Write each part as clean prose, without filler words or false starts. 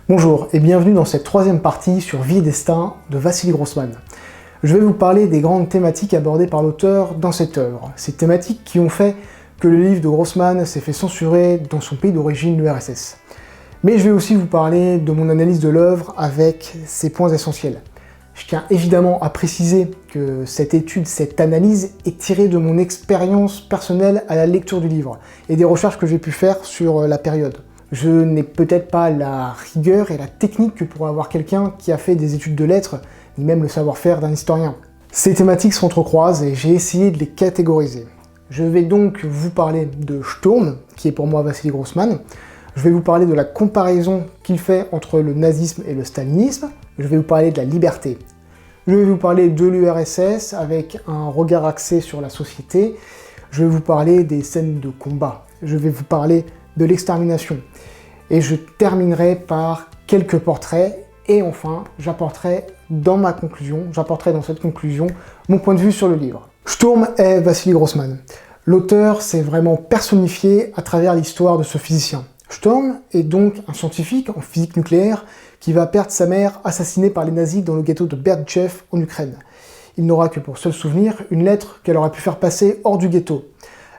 Bonjour et bienvenue dans cette troisième partie sur Vie et Destin de Vassili Grossman. Je vais vous parler des grandes thématiques abordées par l'auteur dans cette œuvre. Ces thématiques qui ont fait que le livre de Grossman s'est fait censurer dans son pays d'origine, l'URSS. Mais je vais aussi vous parler de mon analyse de l'œuvre avec ses points essentiels. Je tiens évidemment à préciser que cette étude, cette analyse est tirée de mon expérience personnelle à la lecture du livre et des recherches que j'ai pu faire sur la période. Je n'ai peut-être pas la rigueur et la technique que pourrait avoir quelqu'un qui a fait des études de lettres, ni même le savoir-faire d'un historien. Ces thématiques s'entrecroisent et j'ai essayé de les catégoriser. Je vais donc vous parler de Sturm, qui est pour moi Vassili Grossman. Je vais vous parler de la comparaison qu'il fait entre le nazisme et le stalinisme. Je vais vous parler de la liberté. Je vais vous parler de l'URSS avec un regard axé sur la société. Je vais vous parler des scènes de combat. Je vais vous parler de l'extermination. Et je terminerai par quelques portraits, et enfin, j'apporterai dans cette conclusion, mon point de vue sur le livre. Sturm est Vassili Grossman. L'auteur s'est vraiment personnifié à travers l'histoire de ce physicien. Sturm est donc un scientifique en physique nucléaire qui va perdre sa mère assassinée par les nazis dans le ghetto de Berdichev en Ukraine. Il n'aura que pour seul souvenir une lettre qu'elle aura pu faire passer hors du ghetto.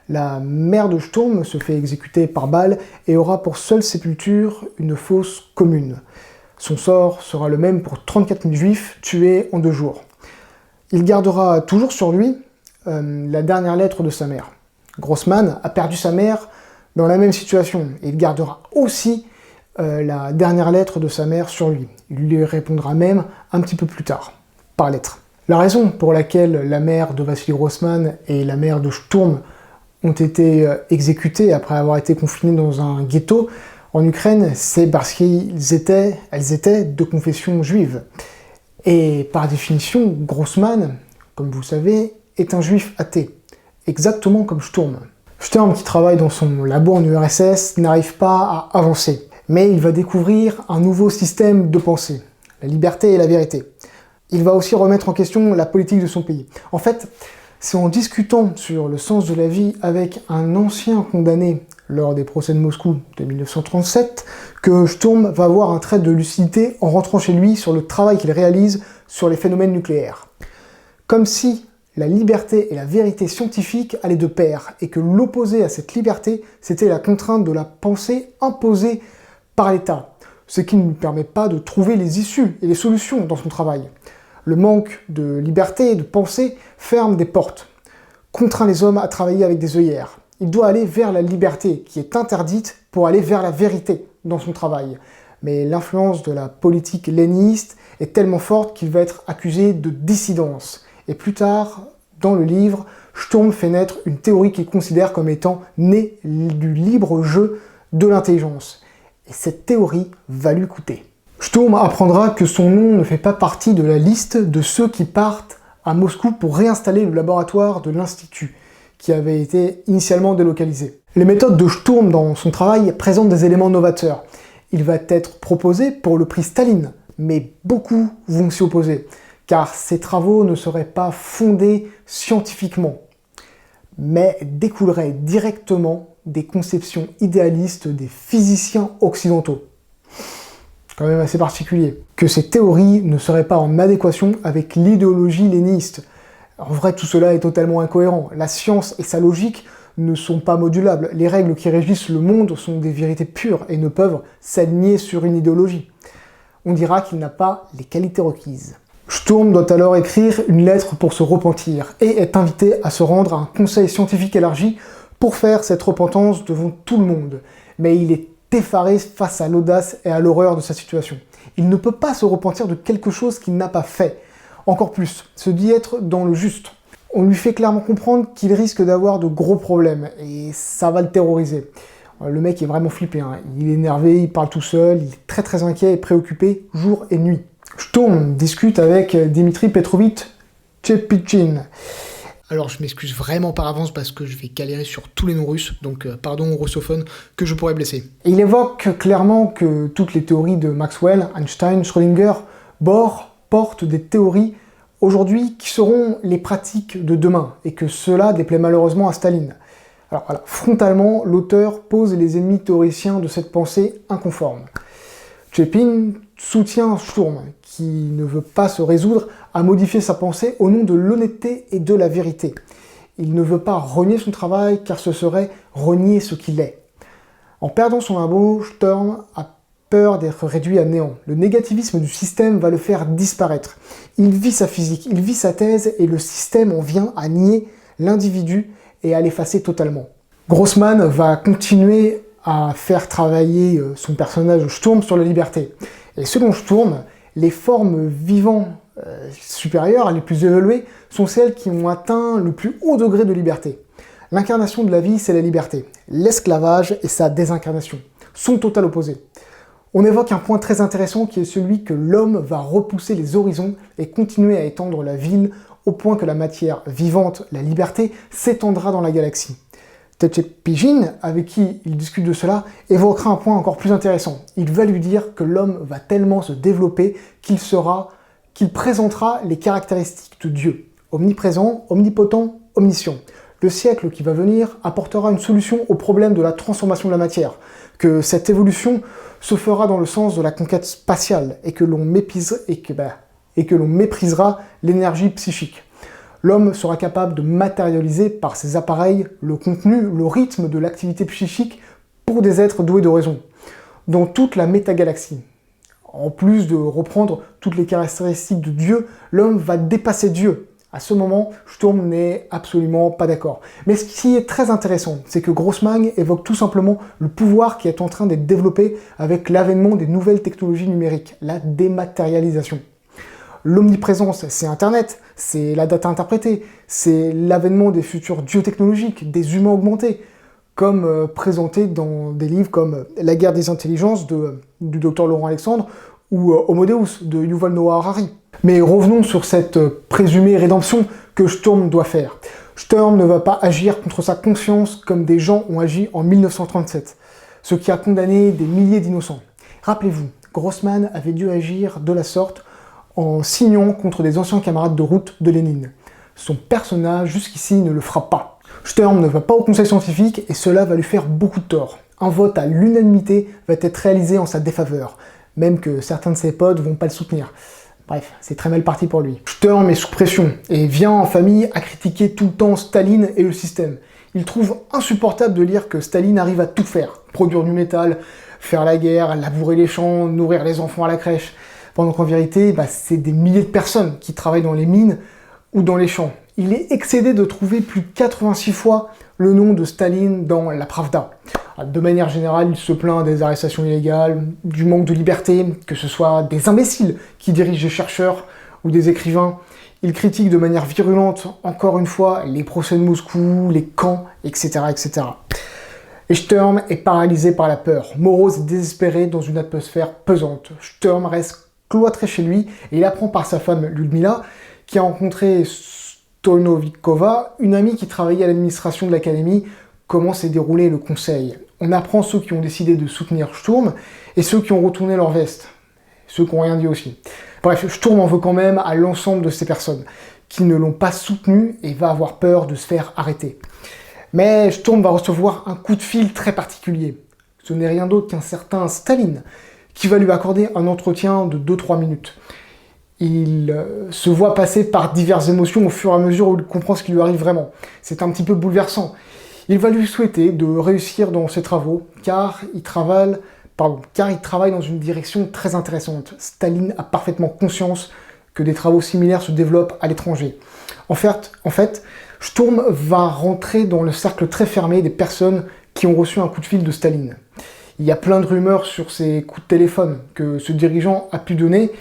La mère de Sturm se fait exécuter par balle et aura pour seule sépulture une fosse commune. Son sort sera le même pour 34 000 juifs tués en 2 jours. Il gardera toujours sur lui la dernière lettre de sa mère. Grossman a perdu sa mère dans la même situation et il gardera aussi la dernière lettre de sa mère sur lui. Il lui répondra même un petit peu plus tard, par lettre. La raison pour laquelle la mère de Vassili Grossman et la mère de Sturm ont été exécutés après avoir été confinés dans un ghetto en Ukraine, c'est parce elles étaient de confession juive. Et par définition, Grossman, comme vous le savez, est un juif athée, exactement comme Sturm. Sturm, qui travaille dans son labo en URSS, n'arrive pas à avancer, mais il va découvrir un nouveau système de pensée, la liberté et la vérité. Il va aussi remettre en question la politique de son pays. En fait, c'est en discutant sur le sens de la vie avec un ancien condamné lors des procès de Moscou de 1937 que Sturm va avoir un trait de lucidité en rentrant chez lui sur le travail qu'il réalise sur les phénomènes nucléaires. Comme si la liberté et la vérité scientifique allaient de pair et que l'opposé à cette liberté, c'était la contrainte de la pensée imposée par l'État, ce qui ne lui permet pas de trouver les issues et les solutions dans son travail. Le manque de liberté et de pensée ferme des portes, contraint les hommes à travailler avec des œillères. Il doit aller vers la liberté, qui est interdite, pour aller vers la vérité dans son travail. Mais l'influence de la politique léniniste est tellement forte qu'il va être accusé de dissidence. Et plus tard, dans le livre, Sturm fait naître une théorie qu'il considère comme étant née du libre jeu de l'intelligence. Et cette théorie va lui coûter. Sturm apprendra que son nom ne fait pas partie de la liste de ceux qui partent à Moscou pour réinstaller le laboratoire de l'Institut, qui avait été initialement délocalisé. Les méthodes de Sturm dans son travail présentent des éléments novateurs. Il va être proposé pour le prix Staline, mais beaucoup vont s'y opposer, car ses travaux ne seraient pas fondés scientifiquement, mais découleraient directement des conceptions idéalistes des physiciens occidentaux. Quand même assez particulier, que ces théories ne seraient pas en adéquation avec l'idéologie léniniste. En vrai, tout cela est totalement incohérent. La science et sa logique ne sont pas modulables. Les règles qui régissent le monde sont des vérités pures et ne peuvent s'aligner sur une idéologie. On dira qu'il n'a pas les qualités requises. Sturm doit alors écrire une lettre pour se repentir et est invité à se rendre à un conseil scientifique élargi pour faire cette repentance devant tout le monde. Mais il est effaré face à l'audace et à l'horreur de sa situation. Il ne peut pas se repentir de quelque chose qu'il n'a pas fait. Encore plus, se dit être dans le juste. On lui fait clairement comprendre qu'il risque d'avoir de gros problèmes, et ça va le terroriser. Le mec est vraiment flippé, hein. Il est énervé, il parle tout seul, il est très inquiet et préoccupé jour et nuit. Sturm discute avec Dmitri Petrovitch Tchepitchin. Alors je m'excuse vraiment par avance parce que je vais galérer sur tous les noms russes, donc pardon aux russophones que je pourrais blesser. Et il évoque clairement que toutes les théories de Maxwell, Einstein, Schrödinger, Bohr portent des théories aujourd'hui qui seront les pratiques de demain, et que cela déplaît malheureusement à Staline. Alors voilà, frontalement, l'auteur pose les ennemis théoriciens de cette pensée inconforme. Tchepin soutient Sturm, qui ne veut pas se résoudre à modifier sa pensée au nom de l'honnêteté et de la vérité. Il ne veut pas renier son travail, car ce serait renier ce qu'il est. En perdant son labo, Sturm a peur d'être réduit à néant. Le négativisme du système va le faire disparaître. Il vit sa physique, il vit sa thèse, et le système en vient à nier l'individu et à l'effacer totalement. Grossman va continuer à faire travailler son personnage Sturm sur la liberté. Et selon Sturm, les formes vivants supérieures, les plus évoluées, sont celles qui ont atteint le plus haut degré de liberté. L'incarnation de la vie, c'est la liberté. L'esclavage et sa désincarnation sont total opposés. On évoque un point très intéressant qui est celui que l'homme va repousser les horizons et continuer à étendre la ville au point que la matière vivante, la liberté, s'étendra dans la galaxie. Tchepin, avec qui il discute de cela, évoquera un point encore plus intéressant. Il va lui dire que l'homme va tellement se développer qu'il présentera les caractéristiques de Dieu. Omniprésent, omnipotent, omniscient. Le siècle qui va venir apportera une solution au problème de la transformation de la matière, que cette évolution se fera dans le sens de la conquête spatiale et que l'on méprisera l'énergie psychique. L'homme sera capable de matérialiser par ses appareils le contenu, le rythme de l'activité psychique pour des êtres doués de raison, dans toute la métagalaxie. En plus de reprendre toutes les caractéristiques de Dieu, l'homme va dépasser Dieu. À ce moment, Sturm n'est absolument pas d'accord. Mais ce qui est très intéressant, c'est que Grossman évoque tout simplement le pouvoir qui est en train d'être développé avec l'avènement des nouvelles technologies numériques, la dématérialisation. L'omniprésence, c'est Internet, c'est la data interprétée, c'est l'avènement des futurs dieux technologiques, des humains augmentés, comme présenté dans des livres comme La guerre des intelligences du docteur Laurent Alexandre ou Homo Deus de Yuval Noah Harari. Mais revenons sur cette présumée rédemption que Sturm doit faire. Sturm ne va pas agir contre sa conscience comme des gens ont agi en 1937, ce qui a condamné des milliers d'innocents. Rappelez-vous, Grossman avait dû agir de la sorte en signant contre des anciens camarades de route de Lénine. Son personnage, jusqu'ici, ne le fera pas. Sturm ne va pas au conseil scientifique et cela va lui faire beaucoup de tort. Un vote à l'unanimité va être réalisé en sa défaveur, même que certains de ses potes vont pas le soutenir. Bref, c'est très mal parti pour lui. Sturm est sous pression et vient en famille à critiquer tout le temps Staline et le système. Il trouve insupportable de lire que Staline arrive à tout faire. Produire du métal, faire la guerre, labourer les champs, nourrir les enfants à la crèche. Pendant qu'en vérité, c'est des milliers de personnes qui travaillent dans les mines ou dans les champs. Il est excédé de trouver plus de 86 fois le nom de Staline dans la Pravda. De manière générale, il se plaint des arrestations illégales, du manque de liberté, que ce soit des imbéciles qui dirigent les chercheurs ou des écrivains. Il critique de manière virulente, encore une fois, les procès de Moscou, les camps, etc. etc. Et Sturm est paralysé par la peur, morose et désespéré dans une atmosphère pesante. Sturm reste cloîtré chez lui et il apprend par sa femme Ludmila, qui a rencontré Stolnovikova, une amie qui travaillait à l'administration de l'académie, comment s'est déroulé le conseil. On apprend ceux qui ont décidé de soutenir Sturm et ceux qui ont retourné leur veste, ceux qui n'ont rien dit aussi. Bref, Sturm en veut quand même à l'ensemble de ces personnes qui ne l'ont pas soutenu et va avoir peur de se faire arrêter. Mais Sturm va recevoir un coup de fil très particulier. Ce n'est rien d'autre qu'un certain Staline, qui va lui accorder un entretien de 2-3 minutes. Il se voit passer par diverses émotions au fur et à mesure où il comprend ce qui lui arrive vraiment. C'est un petit peu bouleversant. Il va lui souhaiter de réussir dans ses travaux, car il travaille dans une direction très intéressante. Staline a parfaitement conscience que des travaux similaires se développent à l'étranger. En fait, Sturm va rentrer dans le cercle très fermé des personnes qui ont reçu un coup de fil de Staline. Il y a plein de rumeurs sur ces coups de téléphone que ce dirigeant a pu donner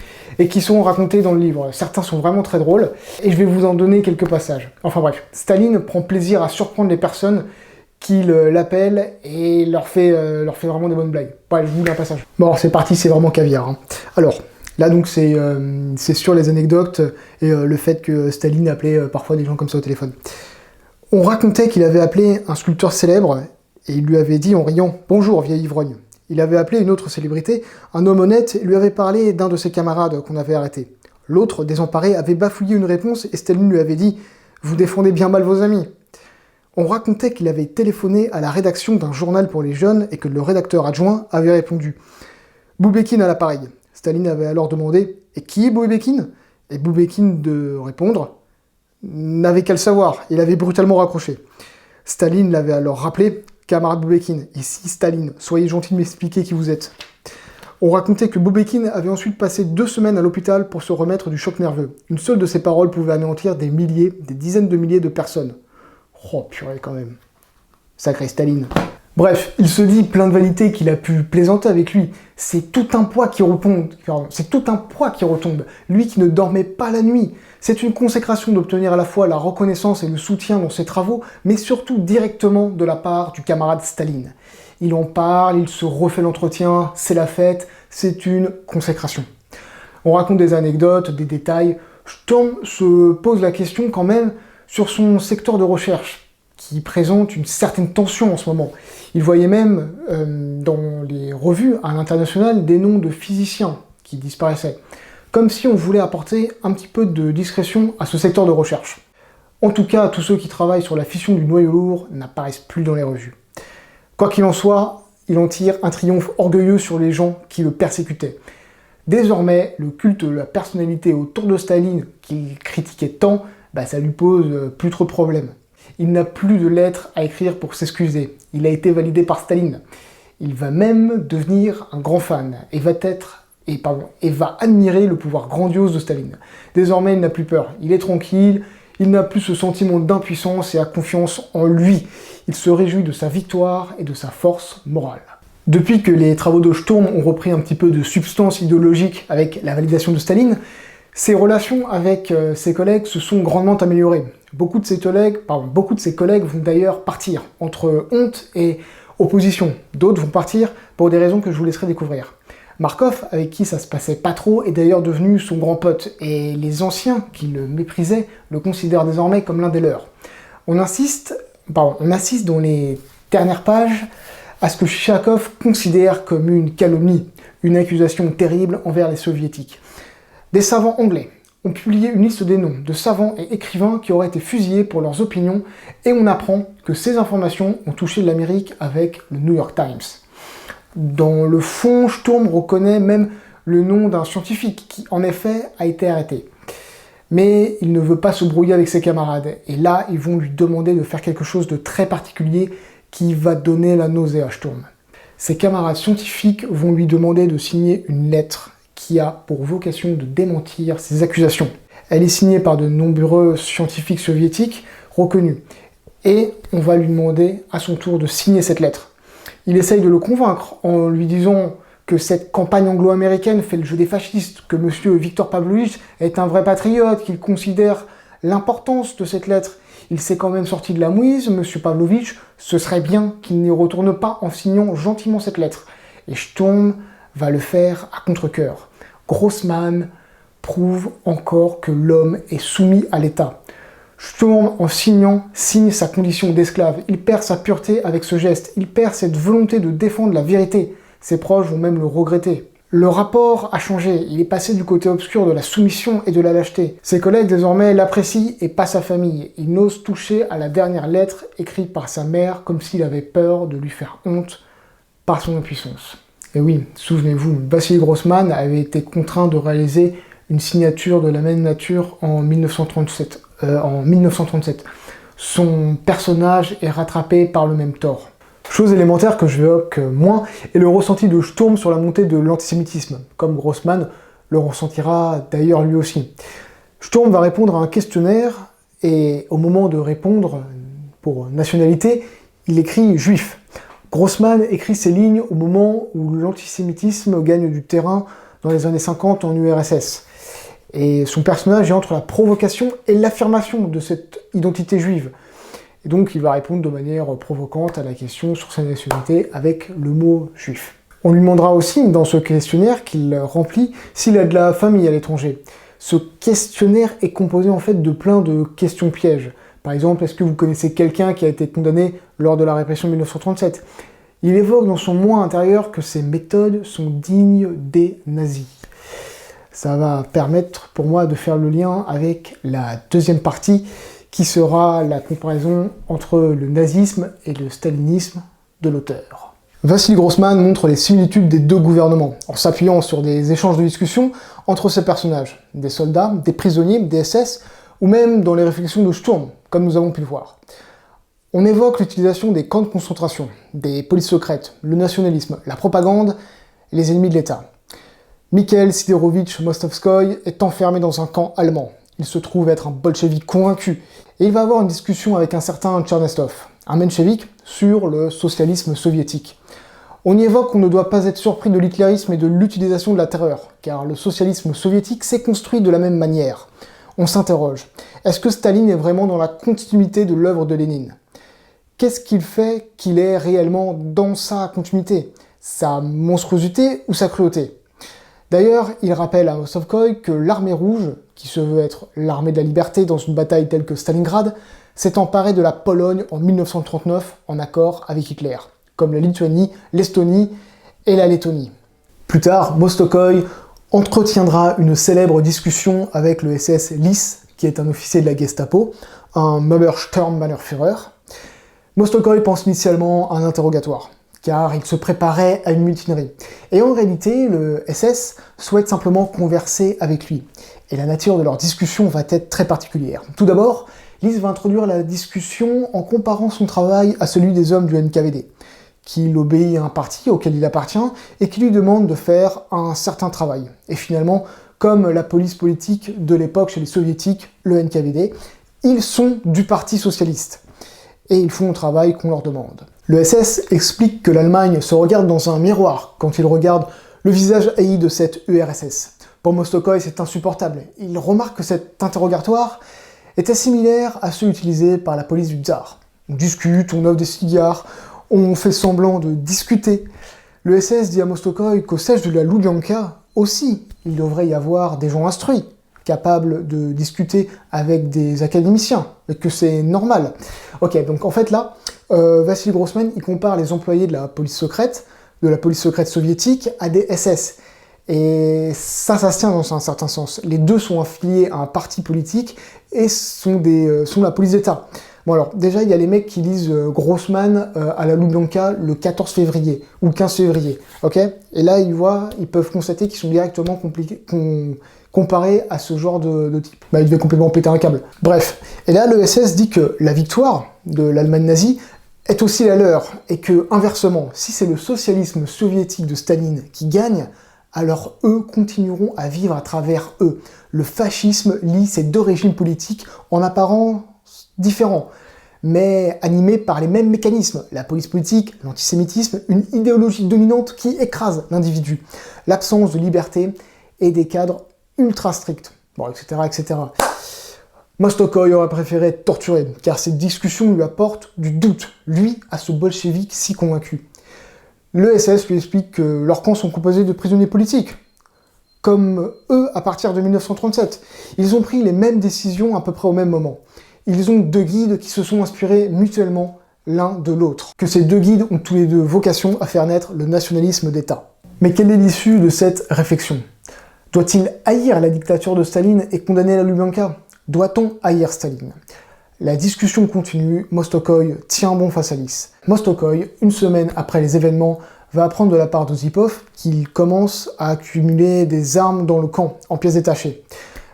et qui sont racontés dans le livre. Certains sont vraiment très drôles et je vais vous en donner quelques passages. Enfin bref, Staline prend plaisir à surprendre les personnes qui l'appellent et leur fait vraiment des bonnes blagues. Bref, je vous lis un passage. Bon, alors c'est parti, c'est vraiment caviar. Hein. Alors, là donc c'est sur les anecdotes et le fait que Staline appelait parfois des gens comme ça au téléphone. On racontait qu'il avait appelé un sculpteur célèbre et il lui avait dit en riant « Bonjour, vieil ivrogne ». Il avait appelé une autre célébrité, un homme honnête, et lui avait parlé d'un de ses camarades qu'on avait arrêté. L'autre, désemparé, avait bafouillé une réponse et Staline lui avait dit « Vous défendez bien mal vos amis ». On racontait qu'il avait téléphoné à la rédaction d'un journal pour les jeunes et que le rédacteur adjoint avait répondu Boubekine à l'appareil. Staline avait alors demandé « Et qui est Boubekine ?» Et Boubekine de répondre « N'avait qu'à le savoir, il avait brutalement raccroché. » Staline l'avait alors rappelé « Camarade Boubekine, ici Staline, soyez gentil de m'expliquer qui vous êtes. » On racontait que Boubekine avait ensuite passé 2 semaines à l'hôpital pour se remettre du choc nerveux. Une seule de ses paroles pouvait anéantir des milliers, des dizaines de milliers de personnes. Oh purée quand même. Sacré Staline. Bref, il se dit plein de vanité qu'il a pu plaisanter avec lui. C'est tout un poids qui retombe. Lui qui ne dormait pas la nuit. C'est une consécration d'obtenir à la fois la reconnaissance et le soutien dans ses travaux, mais surtout directement de la part du camarade Staline. Il en parle, il se refait l'entretien, c'est la fête, c'est une consécration. On raconte des anecdotes, des détails. Sturm se pose la question quand même sur son secteur de recherche, qui présente une certaine tension en ce moment. Il voyait même dans les revues à l'international des noms de physiciens qui disparaissaient, comme si on voulait apporter un petit peu de discrétion à ce secteur de recherche. En tout cas, tous ceux qui travaillent sur la fission du noyau lourd n'apparaissent plus dans les revues. Quoi qu'il en soit, il en tire un triomphe orgueilleux sur les gens qui le persécutaient. Désormais, le culte de la personnalité autour de Staline, qu'il critiquait tant, ça lui pose plus trop de problèmes. Il n'a plus de lettres à écrire pour s'excuser. Il a été validé par Staline. Il va même devenir un grand fan et va admirer le pouvoir grandiose de Staline. Désormais, il n'a plus peur. Il est tranquille. Il n'a plus ce sentiment d'impuissance et a confiance en lui. Il se réjouit de sa victoire et de sa force morale. Depuis que les travaux de Sturm ont repris un petit peu de substance idéologique avec la validation de Staline, ses relations avec ses collègues se sont grandement améliorées. Beaucoup de ses collègues vont d'ailleurs partir, entre honte et opposition. D'autres vont partir pour des raisons que je vous laisserai découvrir. Markov, avec qui ça se passait pas trop, est d'ailleurs devenu son grand pote, et les anciens qui le méprisaient le considèrent désormais comme l'un des leurs. On assiste dans les dernières pages à ce que Chikhatov considère comme une calomnie, une accusation terrible envers les soviétiques. Des savants anglais ont publié une liste des noms de savants et écrivains qui auraient été fusillés pour leurs opinions, et on apprend que ces informations ont touché l'Amérique avec le New York Times. Dans le fond, Sturm reconnaît même le nom d'un scientifique qui, en effet, a été arrêté. Mais il ne veut pas se brouiller avec ses camarades, et là, ils vont lui demander de faire quelque chose de très particulier qui va donner la nausée à Sturm. Ses camarades scientifiques vont lui demander de signer une lettre qui a pour vocation de démentir ces accusations. Elle est signée par de nombreux scientifiques soviétiques reconnus, et on va lui demander à son tour de signer cette lettre. Il essaye de le convaincre en lui disant que cette campagne anglo-américaine fait le jeu des fascistes, que M. Viktor Pavlovitch est un vrai patriote, qu'il considère l'importance de cette lettre. Il s'est quand même sorti de la mouise, M. Pavlovitch, ce serait bien qu'il n'y retourne pas en signant gentiment cette lettre. Et Sturm va le faire à contre-cœur. Grossman prouve encore que l'homme est soumis à l'État. Sturm, en signant, signe sa condition d'esclave. Il perd sa pureté avec ce geste. Il perd cette volonté de défendre la vérité. Ses proches vont même le regretter. Le rapport a changé. Il est passé du côté obscur de la soumission et de la lâcheté. Ses collègues, désormais, l'apprécient et pas sa famille. Il n'ose toucher à la dernière lettre écrite par sa mère comme s'il avait peur de lui faire honte par son impuissance. Et oui, souvenez-vous, Vassili Grossman avait été contraint de réaliser une signature de la même nature en 1937. Son personnage est rattrapé par le même tort. Chose élémentaire que je évoque moins est le ressenti de Sturm sur la montée de l'antisémitisme, comme Grossman le ressentira d'ailleurs lui aussi. Sturm va répondre à un questionnaire, et au moment de répondre pour nationalité, il écrit « juif ». Grossman écrit ces lignes au moment où l'antisémitisme gagne du terrain dans les années 50 en URSS. Et son personnage est entre la provocation et l'affirmation de cette identité juive. Et donc il va répondre de manière provocante à la question sur sa nationalité avec le mot « juif ». On lui demandera aussi, dans ce questionnaire qu'il remplit, s'il a de la famille à l'étranger. Ce questionnaire est composé en fait de plein de questions pièges. Par exemple, est-ce que vous connaissez quelqu'un qui a été condamné lors de la répression de 1937 ? Il évoque dans son moi intérieur que ces méthodes sont dignes des nazis. Ça va permettre pour moi de faire le lien avec la deuxième partie, qui sera la comparaison entre le nazisme et le stalinisme de l'auteur. Vassili Grossman montre les similitudes des deux gouvernements, en s'appuyant sur des échanges de discussions entre ces personnages, des soldats, des prisonniers, des SS, ou même dans les réflexions de Sturm, comme nous avons pu le voir. On évoque l'utilisation des camps de concentration, des polices secrètes, le nationalisme, la propagande et les ennemis de l'État. Mikhail Siderovitch Mostovskoï est enfermé dans un camp allemand. Il se trouve être un bolchevique convaincu, et il va avoir une discussion avec un certain Tchernestov, un menchevique, sur le socialisme soviétique. On y évoque qu'on ne doit pas être surpris de l'hitlérisme et de l'utilisation de la terreur, car le socialisme soviétique s'est construit de la même manière. On s'interroge, est-ce que Staline est vraiment dans la continuité de l'œuvre de Lénine? Qu'est-ce qu'il fait qu'il est réellement dans sa continuité? Sa monstruosité ou sa cruauté? D'ailleurs, il rappelle à Mostovskoï que l'armée rouge, qui se veut être l'armée de la liberté dans une bataille telle que Stalingrad, s'est emparée de la Pologne en 1939 en accord avec Hitler, comme la Lituanie, l'Estonie et la Lettonie. Plus tard, Mostovskoï entretiendra une célèbre discussion avec le SS Lys, qui est un officier de la Gestapo, un Obersturmbannführer. Mostovskoï pense initialement à un interrogatoire, car il se préparait à une mutinerie. Et en réalité, le SS souhaite simplement converser avec lui. Et la nature de leur discussion va être très particulière. Tout d'abord, Lys va introduire la discussion en comparant son travail à celui des hommes du NKVD, qu'il obéit à un parti auquel il appartient et qui lui demande de faire un certain travail. Et finalement, comme la police politique de l'époque chez les soviétiques, le NKVD, ils sont du parti socialiste. Et ils font le travail qu'on leur demande. Le SS explique que l'Allemagne se regarde dans un miroir quand il regarde le visage haï de cette URSS. Pour Mostovskoï, c'est insupportable. Il remarque que cet interrogatoire était similaire à ceux utilisés par la police du tsar. On discute, on offre des cigares, on fait semblant de discuter. Le SS dit à Mostovskoï qu'au siège de la Loubianka, aussi, il devrait y avoir des gens instruits, capables de discuter avec des académiciens, et que c'est normal. Ok, donc en fait là, Vassili Grossman, il compare les employés de la police secrète soviétique, à des SS. Et ça se tient dans un certain sens. Les deux sont affiliés à un parti politique et sont la police d'État. Bon alors, déjà, il y a les mecs qui lisent Grossman à la Loubianka le 14 février, ou le 15 février, ok? Et là, ils peuvent constater qu'ils sont directement comparés à ce genre de type. Bah, ils devaient complètement péter un câble. Bref. Et là, le SS dit que la victoire de l'Allemagne nazie est aussi la leur, et que, inversement, si c'est le socialisme soviétique de Staline qui gagne, alors eux continueront à vivre à travers eux. Le fascisme lie ces deux régimes politiques en apparence différents, mais animés par les mêmes mécanismes. La police politique, l'antisémitisme, une idéologie dominante qui écrase l'individu, l'absence de liberté et des cadres ultra stricts, bon, etc., etc. Mostovskoï aurait préféré être torturé, car cette discussion lui apporte du doute, lui, à ce bolchevique si convaincu. Le SS lui explique que leurs camps sont composés de prisonniers politiques, comme eux à partir de 1937. Ils ont pris les mêmes décisions à peu près au même moment. Ils ont deux guides qui se sont inspirés mutuellement l'un de l'autre. Que ces deux guides ont tous les deux vocation à faire naître le nationalisme d'État. Mais quelle est l'issue de cette réflexion? Doit-il haïr la dictature de Staline et condamner la Loubianka? Doit-on haïr Staline? La discussion continue, Mostovskoï tient bon face à Lys. Mostovskoï, une semaine après les événements, va apprendre de la part d'Osipov qu'il commence à accumuler des armes dans le camp, en pièces détachées.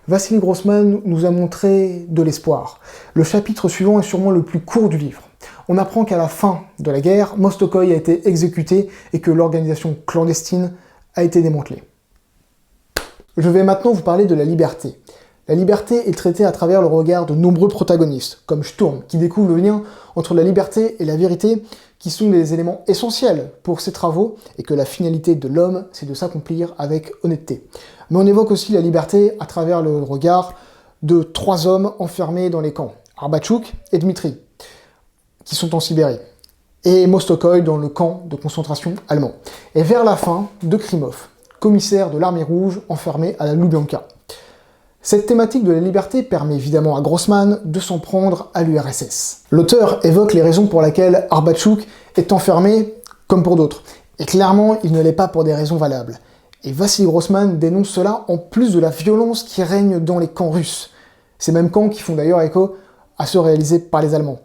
Vassili Grossman nous a montré de l'espoir. Le chapitre suivant est sûrement le plus court du livre. On apprend qu'à la fin de la guerre, Mostovskoï a été exécuté et que l'organisation clandestine a été démantelée. Je vais maintenant vous parler de la liberté. La liberté est traitée à travers le regard de nombreux protagonistes, comme Sturm, qui découvre le lien entre la liberté et la vérité, qui sont des éléments essentiels pour ses travaux, et que la finalité de l'homme, c'est de s'accomplir avec honnêteté. Mais on évoque aussi la liberté à travers le regard de trois hommes enfermés dans les camps, Arbatchouk et Dmitri, qui sont en Sibérie, et Mostovskoï dans le camp de concentration allemand. Et vers la fin, de Krimov, commissaire de l'armée rouge enfermé à la Loubianka. Cette thématique de la liberté permet évidemment à Grossman de s'en prendre à l'URSS. L'auteur évoque les raisons pour lesquelles Arbatchouk est enfermé, comme pour d'autres, et clairement il ne l'est pas pour des raisons valables. Et Vassili Grossman dénonce cela en plus de la violence qui règne dans les camps russes. Ces mêmes camps qui font d'ailleurs écho à ceux réalisés par les Allemands.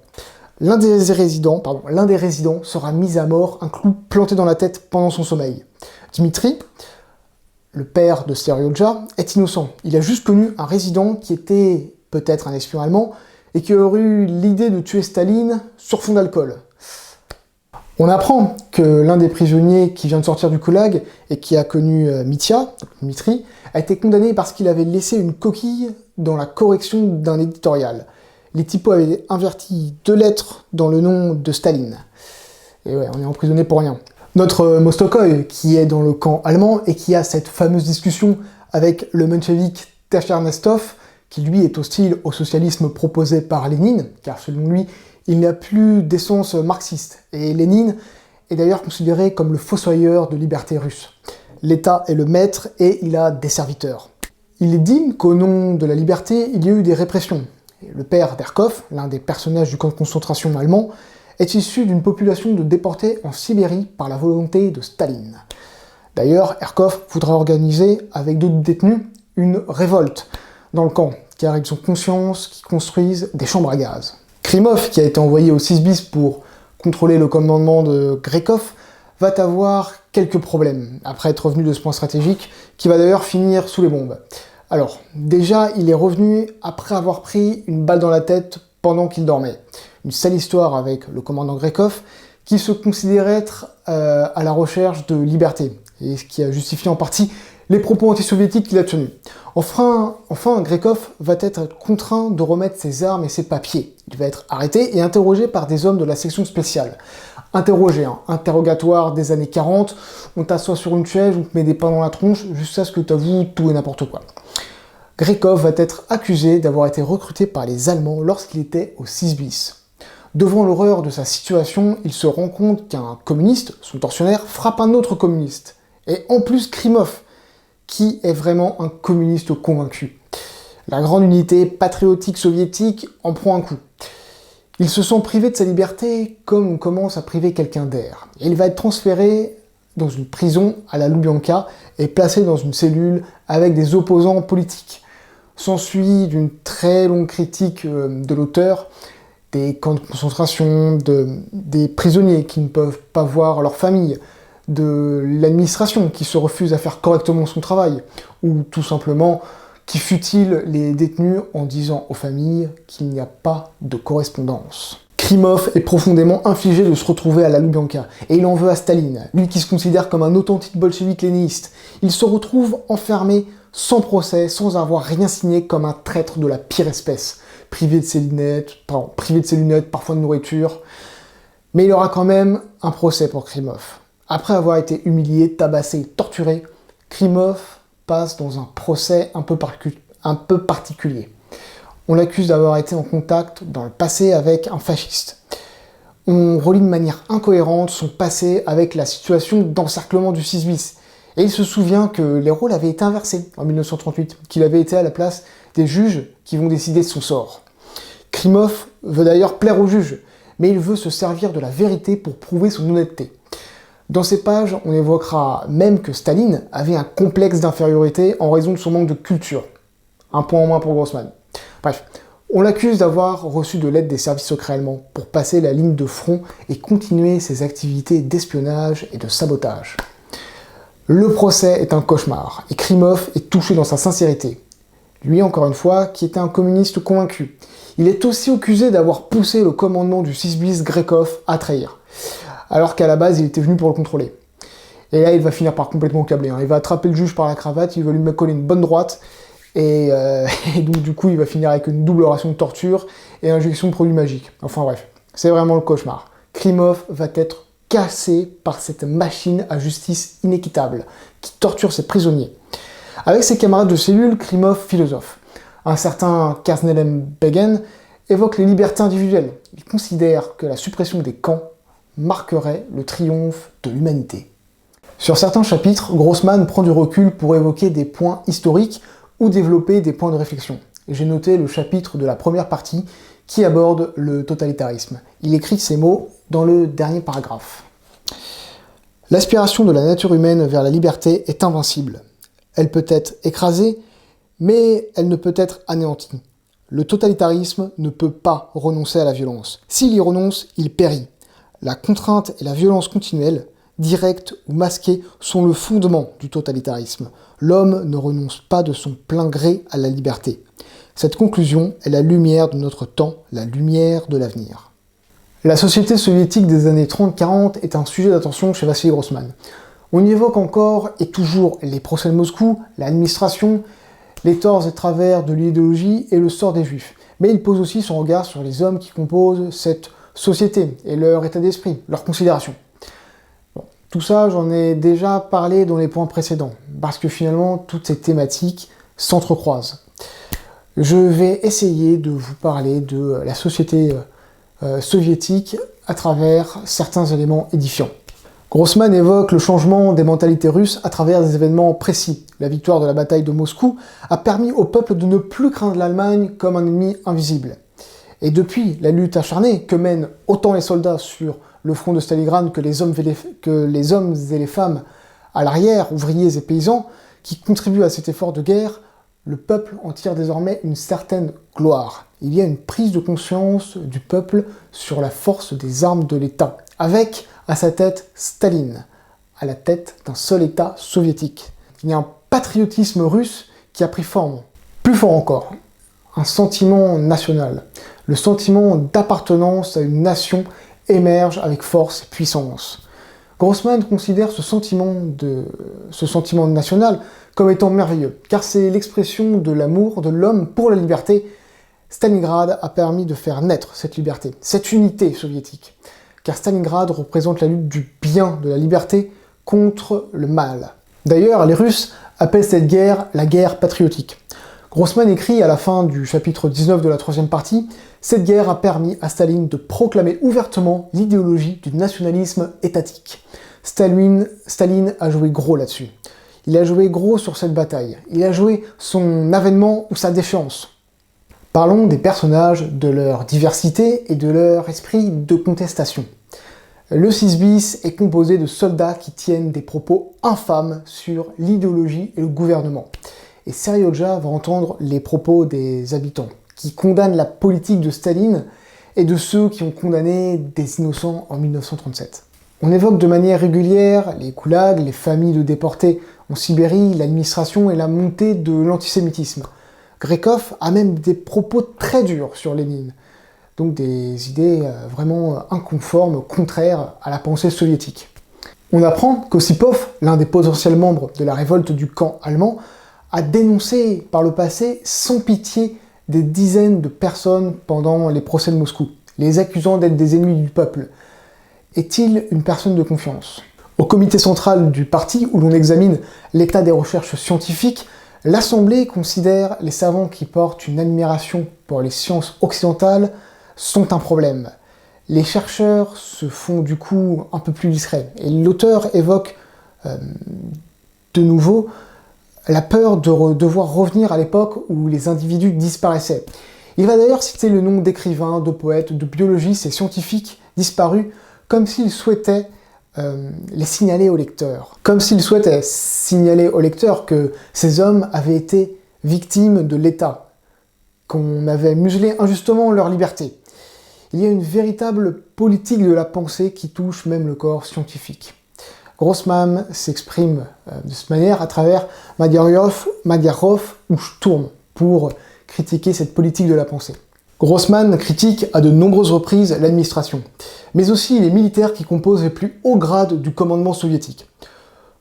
L'un des résidents sera mis à mort, un clou planté dans la tête pendant son sommeil. Dmitri, le père de Seriodja, est innocent. Il a juste connu un résident qui était peut-être un espion allemand et qui aurait eu l'idée de tuer Staline sur fond d'alcool. On apprend que l'un des prisonniers qui vient de sortir du goulag et qui a connu Mitya, Dmitri, a été condamné parce qu'il avait laissé une coquille dans la correction d'un éditorial. Les typos avaient inverti 2 lettres dans le nom de Staline. Et ouais, on est emprisonné pour rien. Notre Mostokoy, qui est dans le camp allemand et qui a cette fameuse discussion avec le menchevique Tachernestov, qui lui est hostile au socialisme proposé par Lénine, car selon lui, il n'y a plus d'essence marxiste. Et Lénine est d'ailleurs considéré comme le fossoyeur de liberté russe. L'État est le maître et il a des serviteurs. Il est dit qu'au nom de la liberté, il y a eu des répressions. Et le père d'Erkov, l'un des personnages du camp de concentration allemand, est issu d'une population de déportés en Sibérie par la volonté de Staline. D'ailleurs, Erkov voudra organiser, avec d'autres détenus, une révolte dans le camp, car ils ont conscience qu'ils construisent des chambres à gaz. Krimov, qui a été envoyé au 6 bis pour contrôler le commandement de Grekov, va avoir quelques problèmes, après être revenu de ce point stratégique, qui va d'ailleurs finir sous les bombes. Alors, déjà, il est revenu après avoir pris une balle dans la tête pendant qu'il dormait. Une sale histoire avec le commandant Grekov, qui se considérait être à la recherche de liberté, et ce qui a justifié en partie les propos anti-soviétiques qu'il a tenus. Enfin, Grekov va être contraint de remettre ses armes et ses papiers. Il va être arrêté et interrogé par des hommes de la section spéciale. Interrogé, interrogatoire des années 40, on t'assoit sur une chaise, on te met des pains dans la tronche, jusqu'à ce que tu avoues tout et n'importe quoi. Grekov va être accusé d'avoir été recruté par les Allemands lorsqu'il était au 6 bis. Devant l'horreur de sa situation, il se rend compte qu'un communiste, son tortionnaire, frappe un autre communiste. Et en plus Krimov, qui est vraiment un communiste convaincu. La grande unité patriotique soviétique en prend un coup. Il se sent privé de sa liberté comme on commence à priver quelqu'un d'air. Et il va être transféré dans une prison à la Loubianka et placé dans une cellule avec des opposants politiques. S'ensuit d'une très longue critique de l'auteur, des camps de concentration, des prisonniers qui ne peuvent pas voir leur famille, de l'administration qui se refuse à faire correctement son travail, ou tout simplement qui futile les détenus en disant aux familles qu'il n'y a pas de correspondance. Krimov est profondément infligé de se retrouver à la Loubianka, et il en veut à Staline, lui qui se considère comme un authentique bolchevique léniniste. Il se retrouve enfermé sans procès, sans avoir rien signé, comme un traître de la pire espèce, privé de ses lunettes, parfois de nourriture. Mais il aura quand même un procès pour Krimov. Après avoir été humilié, tabassé, torturé, Krimov passe dans un procès un peu particulier. On l'accuse d'avoir été en contact dans le passé avec un fasciste. On relie de manière incohérente son passé avec la situation d'encerclement du 6 bis. Et il se souvient que les rôles avaient été inversés en 1938, qu'il avait été à la place des juges qui vont décider de son sort. Krimov veut d'ailleurs plaire aux juges, mais il veut se servir de la vérité pour prouver son honnêteté. Dans ces pages, on évoquera même que Staline avait un complexe d'infériorité en raison de son manque de culture. Un point en moins pour Grossman. Bref, on l'accuse d'avoir reçu de l'aide des services secrets allemands pour passer la ligne de front et continuer ses activités d'espionnage et de sabotage. Le procès est un cauchemar, et Krimov est touché dans sa sincérité. Lui, encore une fois, qui était un communiste convaincu. Il est aussi accusé d'avoir poussé le commandement du 6 bis Grekov à trahir, alors qu'à la base, il était venu pour le contrôler. Et là, il va finir par complètement câbler. Il va attraper le juge par la cravate, il va lui coller une bonne droite, et donc du coup, il va finir avec une double ration de torture et injection de produits magiques. Enfin bref, c'est vraiment le cauchemar. Krimov va être cassé par cette machine à justice inéquitable, qui torture ses prisonniers. Avec ses camarades de cellule, Krimov philosophe. Un certain Kerznelem Begen évoque les libertés individuelles. Il considère que la suppression des camps marquerait le triomphe de l'humanité. Sur certains chapitres, Grossman prend du recul pour évoquer des points historiques ou développer des points de réflexion. J'ai noté le chapitre de la première partie qui aborde le totalitarisme. Il écrit ces mots dans le dernier paragraphe. L'aspiration de la nature humaine vers la liberté est invincible. Elle peut être écrasée, mais elle ne peut être anéantie. Le totalitarisme ne peut pas renoncer à la violence. S'il y renonce, il périt. La contrainte et la violence continuelle, directes ou masquées, sont le fondement du totalitarisme. L'homme ne renonce pas de son plein gré à la liberté. Cette conclusion est la lumière de notre temps, la lumière de l'avenir. La société soviétique des années 30-40 est un sujet d'attention chez Vassili Grossman. On y évoque encore et toujours les procès de Moscou, l'administration, les torts et travers de l'idéologie et le sort des juifs. Mais il pose aussi son regard sur les hommes qui composent cette société et leur état d'esprit, leurs considérations. Bon, tout ça, j'en ai déjà parlé dans les points précédents, parce que finalement, toutes ces thématiques s'entrecroisent. Je vais essayer de vous parler de la société soviétique à travers certains éléments édifiants. Grossman évoque le changement des mentalités russes à travers des événements précis. La victoire de la bataille de Moscou a permis au peuple de ne plus craindre l'Allemagne comme un ennemi invisible. Et depuis la lutte acharnée que mènent autant les soldats sur le front de Stalingrad que les hommes et les femmes à l'arrière, ouvriers et paysans, qui contribuent à cet effort de guerre, le peuple en tire désormais une certaine gloire. Il y a une prise de conscience du peuple sur la force des armes de l'État, avec à sa tête Staline, à la tête d'un seul État soviétique. Il y a un patriotisme russe qui a pris forme. Plus fort encore, un sentiment national. Le sentiment d'appartenance à une nation émerge avec force et puissance. Grossman considère ce sentiment national comme étant merveilleux, car c'est l'expression de l'amour de l'homme pour la liberté. Stalingrad a permis de faire naître cette liberté, cette unité soviétique, car Stalingrad représente la lutte du bien, de la liberté, contre le mal. D'ailleurs, les Russes appellent cette guerre la guerre patriotique. Grossman écrit à la fin du chapitre 19 de la troisième partie, « Cette guerre a permis à Staline de proclamer ouvertement l'idéologie du nationalisme étatique. » Staline a joué gros là-dessus. Il a joué gros sur cette bataille. Il a joué son avènement ou sa déchéance. Parlons des personnages, de leur diversité et de leur esprit de contestation. Le 6 bis est composé de soldats qui tiennent des propos infâmes sur l'idéologie et le gouvernement. Et Seriodja va entendre les propos des habitants, qui condamnent la politique de Staline et de ceux qui ont condamné des innocents en 1937. On évoque de manière régulière les goulags, les familles de déportés en Sibérie, l'administration et la montée de l'antisémitisme. Grekov a même des propos très durs sur Lénine, donc des idées vraiment inconformes, contraires à la pensée soviétique. On apprend qu'Ossipov, l'un des potentiels membres de la révolte du camp allemand, a dénoncé par le passé sans pitié des dizaines de personnes pendant les procès de Moscou, les accusant d'être des ennemis du peuple. Est-il une personne de confiance? Au comité central du parti, où l'on examine l'état des recherches scientifiques, l'Assemblée considère les savants qui portent une admiration pour les sciences occidentales sont un problème. Les chercheurs se font du coup un peu plus discrets. Et l'auteur évoque de nouveau la peur de devoir revenir à l'époque où les individus disparaissaient. Il va d'ailleurs citer le nom d'écrivains, de poètes, de biologistes et scientifiques disparus, comme s'il souhaitait les signaler au lecteur. Comme s'il souhaitait signaler au lecteur que ces hommes avaient été victimes de l'État, qu'on avait muselé injustement leur liberté. Il y a une véritable politique de la pensée qui touche même le corps scientifique. Grossman s'exprime de cette manière à travers Madiarov ou Sturm pour critiquer cette politique de la pensée. Grossman critique à de nombreuses reprises l'administration, mais aussi les militaires qui composent les plus hauts grades du commandement soviétique.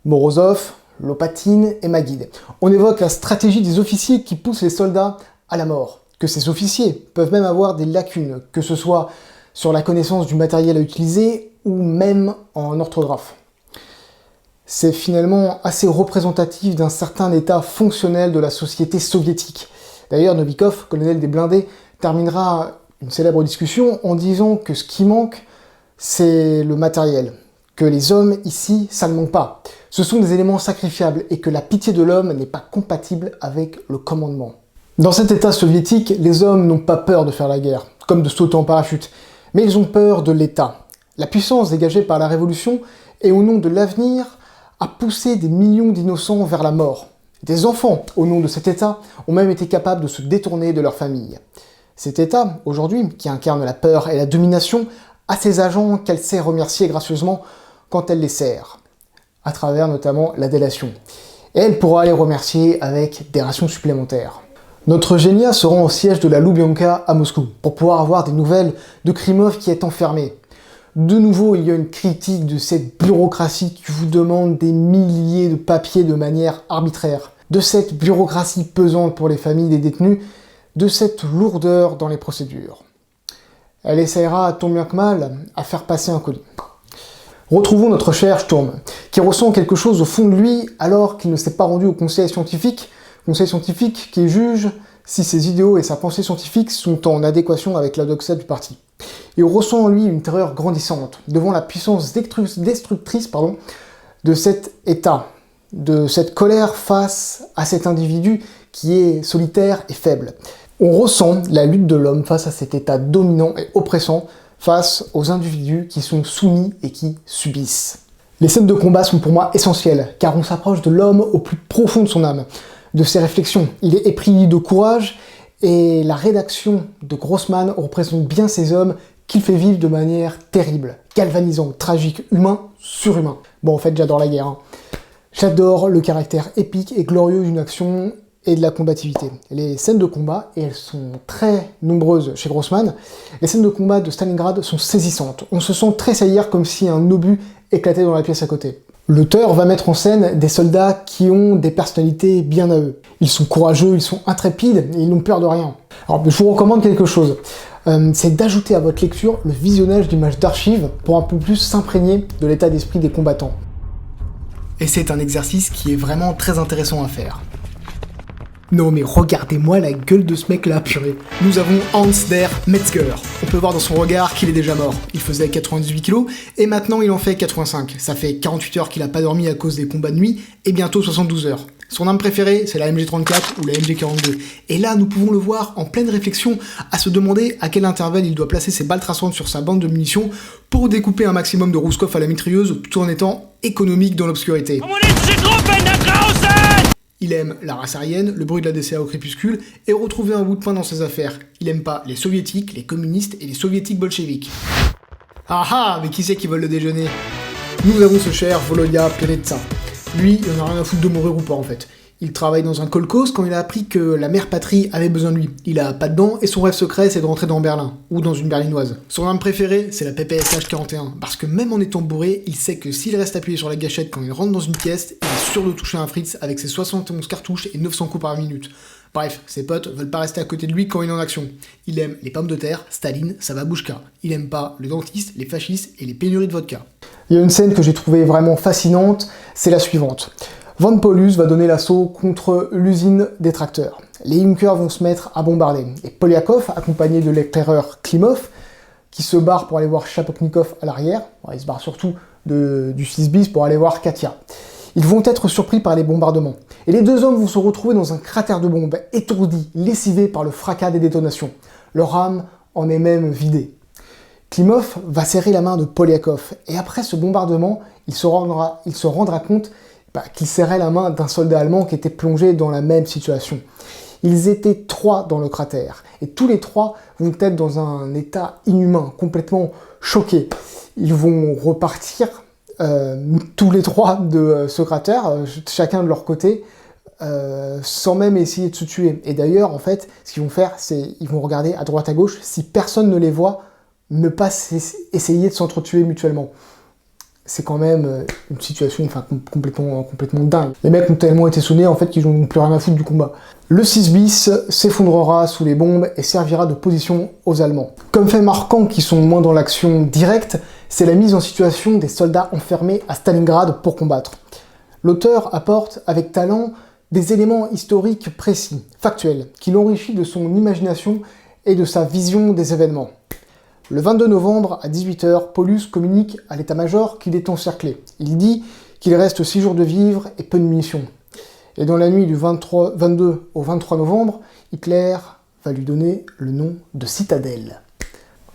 Morozov, Lopatine et Maguid. On évoque la stratégie des officiers qui poussent les soldats à la mort, que ces officiers peuvent même avoir des lacunes, que ce soit sur la connaissance du matériel à utiliser ou même en orthographe. C'est finalement assez représentatif d'un certain état fonctionnel de la société soviétique. D'ailleurs, Novikov, colonel des blindés, terminera une célèbre discussion en disant que ce qui manque, c'est le matériel. Que les hommes, ici, ça ne manque pas. Ce sont des éléments sacrifiables et que la pitié de l'homme n'est pas compatible avec le commandement. Dans cet état soviétique, les hommes n'ont pas peur de faire la guerre, comme de sauter en parachute, mais ils ont peur de l'État. La puissance dégagée par la révolution et au nom de l'avenir a poussé des millions d'innocents vers la mort. Des enfants, au nom de cet État, ont même été capables de se détourner de leur famille. Cet État, aujourd'hui, qui incarne la peur et la domination, a ses agents qu'elle sait remercier gracieusement quand elle les sert, à travers notamment la délation. Et elle pourra les remercier avec des rations supplémentaires. Notre Genia se rend au siège de la Loubianka à Moscou, pour pouvoir avoir des nouvelles de Klimov qui est enfermé. De nouveau, il y a une critique de cette bureaucratie qui vous demande des milliers de papiers de manière arbitraire, de cette bureaucratie pesante pour les familles des détenus, de cette lourdeur dans les procédures. Elle essaiera, tant bien que mal, à faire passer un colis. Retrouvons notre cher Sturm, qui ressent quelque chose au fond de lui alors qu'il ne s'est pas rendu au conseil scientifique qui juge si ses idéaux et sa pensée scientifique sont en adéquation avec la doxa du parti. Il ressent en lui une terreur grandissante devant la puissance destructrice de cet État, de cette colère face à cet individu qui est solitaire et faible. On ressent la lutte de l'homme face à cet État dominant et oppressant, face aux individus qui sont soumis et qui subissent. Les scènes de combat sont pour moi essentielles, car on s'approche de l'homme au plus profond de son âme, de ses réflexions. Il est épris de courage, et la rédaction de Grossman représente bien ces hommes qu'il fait vivre de manière terrible, galvanisante, tragique, humain, surhumain. Bon, en fait, j'adore la guerre. J'adore le caractère épique et glorieux d'une action et de la combativité. Les scènes de combat, et elles sont très nombreuses chez Grossman, les scènes de combat de Stalingrad sont saisissantes. On se sent tressaillir comme si un obus éclatait dans la pièce à côté. L'auteur va mettre en scène des soldats qui ont des personnalités bien à eux. Ils sont courageux, ils sont intrépides, et ils n'ont peur de rien. Alors, je vous recommande quelque chose. C'est d'ajouter à votre lecture le visionnage d'images d'archives pour un peu plus s'imprégner de l'état d'esprit des combattants. Et c'est un exercice qui est vraiment très intéressant à faire. Non mais regardez-moi la gueule de ce mec-là, purée. Nous avons Hans der Metzger. On peut voir dans son regard qu'il est déjà mort. Il faisait 98 kg et maintenant il en fait 85. Ça fait 48 heures qu'il a pas dormi à cause des combats de nuit et bientôt 72 heures. Son arme préférée, c'est la MG34 ou la MG42. Et là, nous pouvons le voir en pleine réflexion à se demander à quel intervalle il doit placer ses balles traçantes sur sa bande de munitions pour découper un maximum de Rouskov à la mitrailleuse tout en étant économique dans l'obscurité. Il aime la race aryenne, le bruit de la DCA au crépuscule, et retrouver un bout de pain dans ses affaires. Il aime pas les soviétiques, les communistes et les soviétiques bolcheviques. Ah ah, mais qui c'est qui vole le déjeuner? Nous avons ce cher Volodya Peretsa. Lui, il en a rien à foutre de mourir ou pas en fait. Il travaille dans un kolkhoz quand il a appris que la mère patrie avait besoin de lui. Il a pas de dents et son rêve secret c'est de rentrer dans Berlin, ou dans une berlinoise. Son arme préférée, c'est la PPSH 41, parce que même en étant bourré, il sait que s'il reste appuyé sur la gâchette quand il rentre dans une pièce, il est sûr de toucher un Fritz avec ses 71 cartouches et 900 coups par minute. Bref, ses potes veulent pas rester à côté de lui quand il est en action. Il aime les pommes de terre, Staline, sa babouchka. Il aime pas le dentiste, les fascistes et les pénuries de vodka. Il y a une scène que j'ai trouvée vraiment fascinante, c'est la suivante. Von Paulus va donner l'assaut contre l'usine des tracteurs. Les Junkers vont se mettre à bombarder. Et Polyakov, accompagné de l'éclaireur Klimov, qui se barre pour aller voir Chapoknikov à l'arrière, il se barre surtout du 6 bis pour aller voir Katia. Ils vont être surpris par les bombardements. Et les deux hommes vont se retrouver dans un cratère de bombes, étourdis, lessivés par le fracas des détonations. Leur âme en est même vidée. Klimov va serrer la main de Polyakov, et après ce bombardement, il se rendra compte qu'il serrait la main d'un soldat allemand qui était plongé dans la même situation. Ils étaient 3 dans le cratère, et tous les 3 vont être dans un état inhumain, complètement choqués. Ils vont repartir, tous les 3 de ce cratère, chacun de leur côté, sans même essayer de se tuer. Et d'ailleurs, en fait, ce qu'ils vont faire, c'est qu'ils vont regarder à droite à gauche, si personne ne les voit, ne pas essayer de s'entretuer mutuellement. C'est quand même une situation complètement dingue. Les mecs ont tellement été sonnés en fait qu'ils n'ont plus rien à foutre du combat. Le 6 bis s'effondrera sous les bombes et servira de position aux Allemands. Comme fait marquant qui sont moins dans l'action directe, c'est la mise en situation des soldats enfermés à Stalingrad pour combattre. L'auteur apporte avec talent des éléments historiques précis, factuels, qui l'enrichit de son imagination et de sa vision des événements. Le 22 novembre, à 18 h, Paulus communique à l'état-major qu'il est encerclé. Il dit qu'il reste 6 jours de vivres et peu de munitions. Et dans la nuit du 22 au 23 novembre, Hitler va lui donner le nom de citadelle.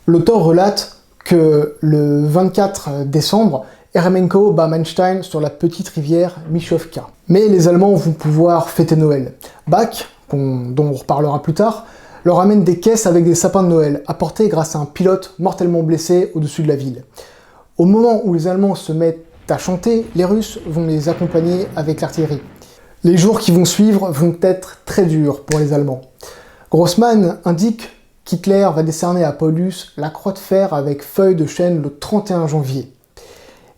L'auteur relate que le 24 décembre, Eremenko bat Manstein sur la petite rivière Michovka. Mais les Allemands vont pouvoir fêter Noël. Bach, dont on reparlera plus tard, leur amène des caisses avec des sapins de Noël, apportés grâce à un pilote mortellement blessé au-dessus de la ville. Au moment où les Allemands se mettent à chanter, les Russes vont les accompagner avec l'artillerie. Les jours qui vont suivre vont être très durs pour les Allemands. Grossman indique qu'Hitler va décerner à Paulus la croix de fer avec feuille de chêne le 31 janvier.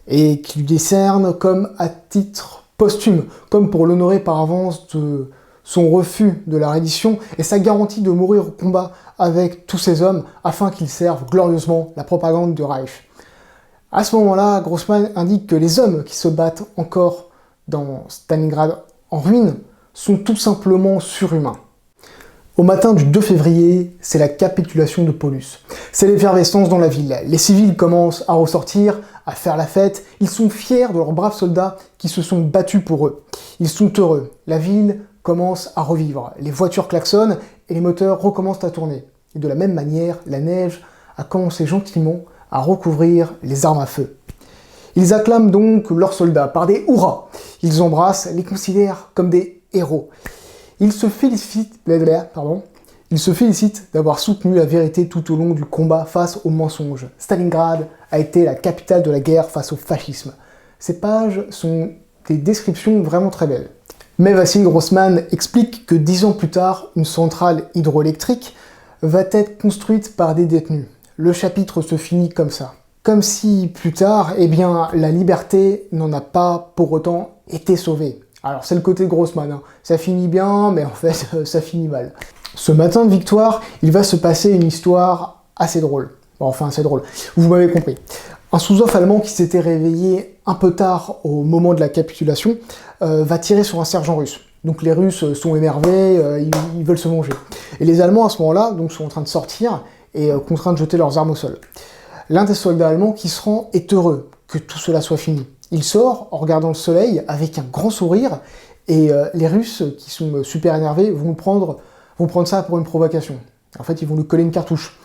Et qu'il lui décerne comme à titre posthume, comme pour l'honorer par avance de son refus de la reddition et sa garantie de mourir au combat avec tous ces hommes afin qu'ils servent glorieusement la propagande du Reich. À ce moment-là, Grossman indique que les hommes qui se battent encore dans Stalingrad en ruine sont tout simplement surhumains. Au matin du 2 février, c'est la capitulation de Paulus. C'est l'effervescence dans la ville. Les civils commencent à ressortir, à faire la fête. Ils sont fiers de leurs braves soldats qui se sont battus pour eux. Ils sont heureux. La ville commence à revivre. Les voitures klaxonnent et les moteurs recommencent à tourner. Et de la même manière, la neige a commencé gentiment à recouvrir les armes à feu. Ils acclament donc leurs soldats par des hurrahs. Ils embrassent, les considèrent comme des héros. Ils se félicitent d'avoir soutenu la vérité tout au long du combat face aux mensonges. Stalingrad a été la capitale de la guerre face au fascisme. Ces pages sont des descriptions vraiment très belles. Mais Vassili Grossman explique que 10 ans plus tard, une centrale hydroélectrique va être construite par des détenus. Le chapitre se finit comme ça. Comme si plus tard, la liberté n'en a pas pour autant été sauvée. Alors c'est le côté Grossman, hein. Ça finit bien, mais en fait ça finit mal. Ce matin de victoire, il va se passer une histoire assez drôle. Bon, enfin assez drôle, vous m'avez compris. Un sous-off allemand qui s'était réveillé un peu tard au moment de la capitulation va tirer sur un sergent russe. Donc les Russes sont énervés, ils veulent se venger. Et les Allemands à ce moment-là donc, sont en train de sortir et contraints de jeter leurs armes au sol. L'un des soldats allemands qui se rend est heureux que tout cela soit fini. Il sort en regardant le soleil avec un grand sourire et les Russes qui sont super énervés vont prendre ça pour une provocation. En fait, ils vont lui coller une cartouche.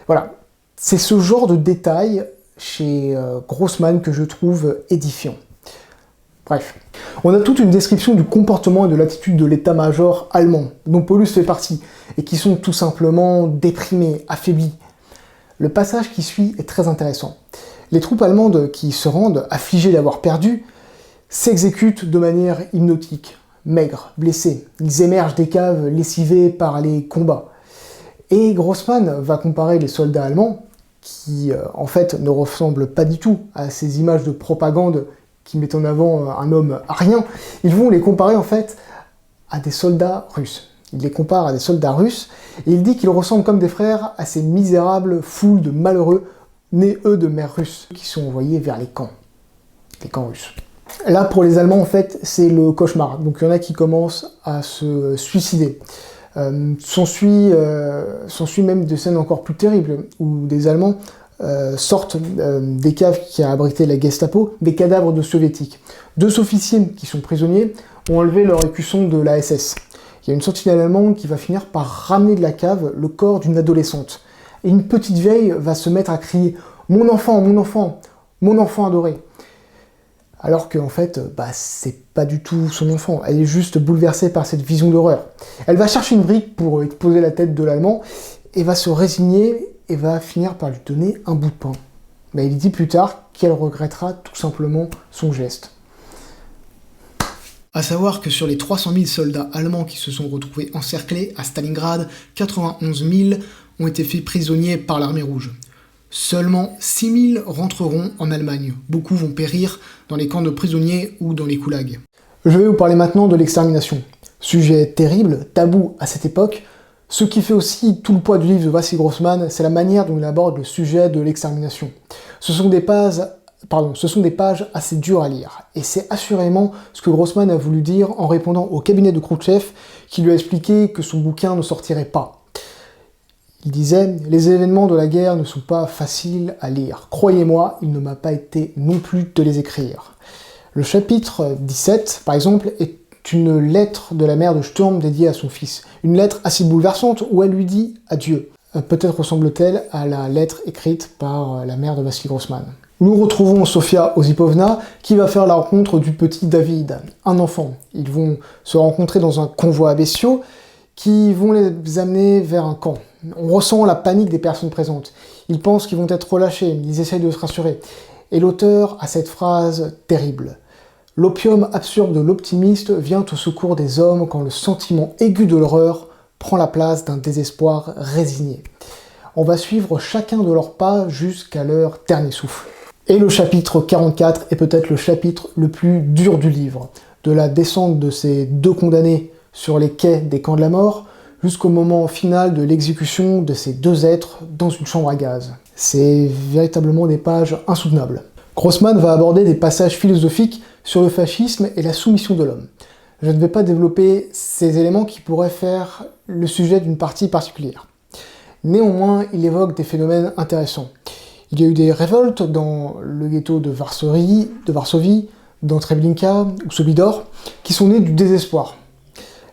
Voilà. C'est ce genre de détail chez Grossman que je trouve édifiant. Bref. On a toute une description du comportement et de l'attitude de l'état-major allemand, dont Paulus fait partie, et qui sont tout simplement déprimés, affaiblis. Le passage qui suit est très intéressant. Les troupes allemandes qui se rendent, affligées d'avoir perdu, s'exécutent de manière hypnotique, maigres, blessés. Ils émergent des caves lessivés par les combats. Et Grossman va comparer les soldats allemands, qui en fait ne ressemblent pas du tout à ces images de propagande qui mettent en avant un homme arien. Ils vont les comparer en fait à des soldats russes. Il les compare à des soldats russes, et il dit qu'ils ressemblent comme des frères à ces misérables foules de malheureux nés eux de mères russes, qui sont envoyés vers les camps russes. Là, pour les Allemands, en fait, c'est le cauchemar. Donc il y en a qui commencent à se suicider. S'ensuit même des scènes encore plus terribles, où des Allemands sortent des caves qui a abrité la Gestapo, des cadavres de soviétiques. 2 officiers qui sont prisonniers ont enlevé leur écusson de la SS. Il y a une sentinelle allemande qui va finir par ramener de la cave le corps d'une adolescente. Et une petite vieille va se mettre à crier « Mon enfant, mon enfant, mon enfant adoré !» Alors qu'en fait, c'est pas du tout son enfant. Elle est juste bouleversée par cette vision d'horreur. Elle va chercher une brique pour exposer la tête de l'Allemand et va se résigner et va finir par lui donner un bout de pain. Mais il dit plus tard qu'elle regrettera tout simplement son geste. À savoir que sur les 300 000 soldats allemands qui se sont retrouvés encerclés à Stalingrad, 91 000 ont été faits prisonniers par l'armée rouge. Seulement 6 000 rentreront en Allemagne. Beaucoup vont périr dans les camps de prisonniers ou dans les goulags. Je vais vous parler maintenant de l'extermination. Sujet terrible, tabou à cette époque. Ce qui fait aussi tout le poids du livre de Vassili Grossman, c'est la manière dont il aborde le sujet de l'extermination. Ce sont des pages assez dures à lire. Et c'est assurément ce que Grossman a voulu dire en répondant au cabinet de Khrouchtchev qui lui a expliqué que son bouquin ne sortirait pas. Il disait « Les événements de la guerre ne sont pas faciles à lire. Croyez-moi, il ne m'a pas été non plus de les écrire. » Le chapitre 17, par exemple, est une lettre de la mère de Sturm dédiée à son fils. Une lettre assez bouleversante où elle lui dit adieu. Peut-être ressemble-t-elle à la lettre écrite par la mère de Vassili Grossman. Nous retrouvons Sofia Osipovna qui va faire la rencontre du petit David, un enfant. Ils vont se rencontrer dans un convoi à bestiaux qui vont les amener vers un camp. On ressent la panique des personnes présentes. Ils pensent qu'ils vont être relâchés, ils essayent de se rassurer. Et l'auteur a cette phrase terrible. L'opium absurde de l'optimiste vient au secours des hommes quand le sentiment aigu de l'horreur prend la place d'un désespoir résigné. On va suivre chacun de leurs pas jusqu'à leur dernier souffle. Et le chapitre 44 est peut-être le chapitre le plus dur du livre. De la descente de ces deux condamnés sur les quais des camps de la mort, jusqu'au moment final de l'exécution de ces deux êtres dans une chambre à gaz. C'est véritablement des pages insoutenables. Grossman va aborder des passages philosophiques sur le fascisme et la soumission de l'homme. Je ne vais pas développer ces éléments qui pourraient faire le sujet d'une partie particulière. Néanmoins, il évoque des phénomènes intéressants. Il y a eu des révoltes dans le ghetto de Varsovie, dans Treblinka ou Sobibor, qui sont nées du désespoir.